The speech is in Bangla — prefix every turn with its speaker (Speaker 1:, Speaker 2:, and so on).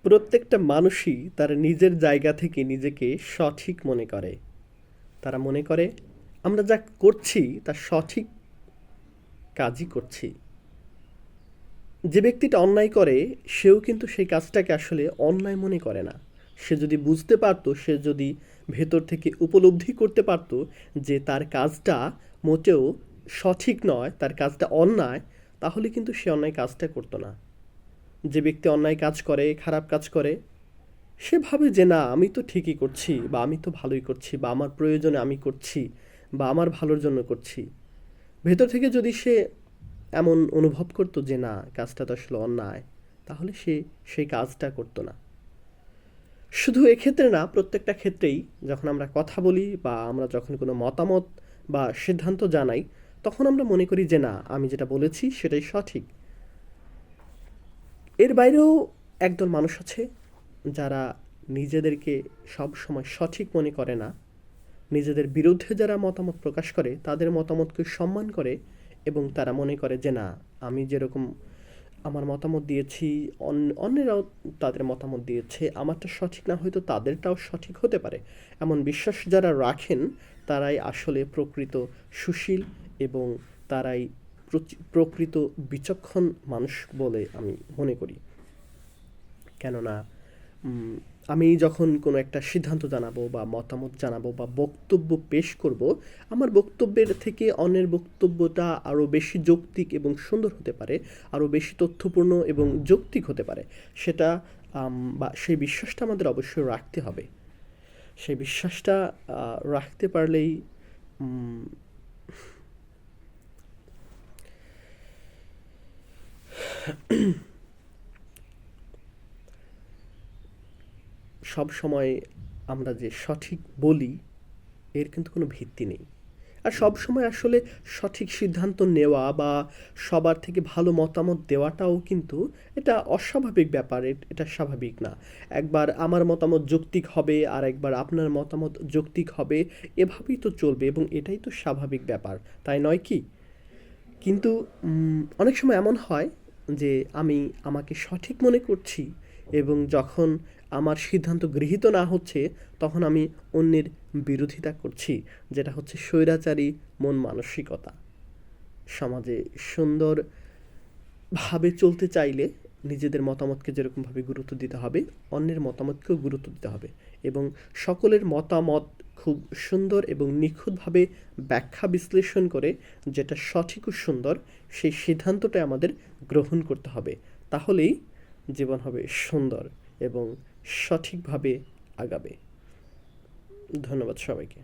Speaker 1: প্রত্যেকটা মানুষই তার নিজের জায়গা থেকে নিজেকে সঠিক মনে করে। তারা মনে করে আমরা যা করছি তা সঠিক কাজই করছি। যে ব্যক্তিটা অন্যায় করে সেও কিন্তু সেই কাজটাকে আসলে অন্যায় মনে করে না। সে যদি বুঝতে পারতো, সে যদি ভেতর থেকে উপলব্ধি করতে পারতো যে তার কাজটা মোটেও সঠিক নয়, তার কাজটা অন্যায়, তাহলে কিন্তু সে অন্যায় কাজটা করতো না। যে ব্যক্তি অন্যায় কাজ করে, খারাপ কাজ করে, সে ভাবে যে না আমি তো ঠিকই করছি, বা আমি তো ভালোই করছি, বা আমার প্রয়োজনে আমি করছি, বা আমার ভালোর জন্য করছি। ভেতর থেকে যদি সে এমন অনুভব করতো যে না কাজটা তো আসলে অন্যায়, তাহলে সে সেই কাজটা করতো না। শুধু এক্ষেত্রে না, প্রত্যেকটা ক্ষেত্রেই যখন আমরা কথা বলি বা আমরা যখন কোনো মতামত বা সিদ্ধান্ত জানাই, তখন আমরা মনে করি যে না আমি যেটা বলেছি সেটাই সঠিক। এর বাইরেও একদল মানুষ আছে যারা নিজেদেরকে সব সময় সঠিক মনে করে না। নিজেদের বিরুদ্ধে যারা মতামত প্রকাশ করে তাদের মতামতকে সম্মান করে, এবং তারা মনে করে যে না আমি যেরকম আমার মতামত দিয়েছি, অন্যেরাও তাদের মতামত দিয়েছে, আমারটা সঠিক না হয়তো তাদেরটাও সঠিক হতে পারে। এমন বিশ্বাস যারা রাখেন তারাই আসলে প্রকৃত সুশীল, এবং তারাই প্রকৃত বিচক্ষণ মানুষ বলে আমি মনে করি। কেননা আমি যখন কোনো একটা সিদ্ধান্ত জানাবো বা মতামত জানাবো বা বক্তব্য পেশ করব, আমার বক্তব্যের থেকে অন্যের বক্তব্যটা আরও বেশি যৌক্তিক এবং সুন্দর হতে পারে, আরও বেশি তথ্যপূর্ণ এবং যৌক্তিক হতে পারে। সেটা বা সেই বিশ্বাসটা আমাদের অবশ্যই রাখতে হবে। সেই বিশ্বাসটা রাখতে পারলেই উম, সব সময় আমরা যে সঠিক বলি এর কিন্তু কোনো ভিত্তি নেই। আর সবসময় আসলে সঠিক সিদ্ধান্ত নেওয়া বা সবার থেকে ভালো মতামত দেওয়াটাও কিন্তু এটা অস্বাভাবিক ব্যাপার, এটা স্বাভাবিক না। একবার আমার মতামত যৌক্তিক হবে আর একবার আপনার মতামত যৌক্তিক হবে, এভাবেই তো চলবে এবং এটাই তো স্বাভাবিক ব্যাপার, তাই নয় কি? কিন্তু অনেক সময় এমন হয় যে আমি আমাকে সঠিক মনে করছি, এবং যখন আমার সিদ্ধান্ত গৃহীত না হচ্ছে তখন আমি অন্যের বিরোধিতা করছি, যেটা হচ্ছে স্বৈরাচারী মন মানসিকতা। সমাজে সুন্দরভাবে চলতে চাইলে নিজেদের মতামতকে যেরকমভাবে গুরুত্ব দিতে হবে, অন্যের মতামতকেও গুরুত্ব দিতে হবে, এবং সকলের মতামত খুব সুন্দর এবং নিখুঁতভাবে ব্যাখ্যা বিশ্লেষণ করে যেটা সঠিক ও সুন্দর সেই সিদ্ধান্তটা আমাদের গ্রহণ করতে হবে। তাহলেই জীবন হবে সুন্দর এবং সঠিকভাবে আগাবে। ধন্যবাদ সবাইকে।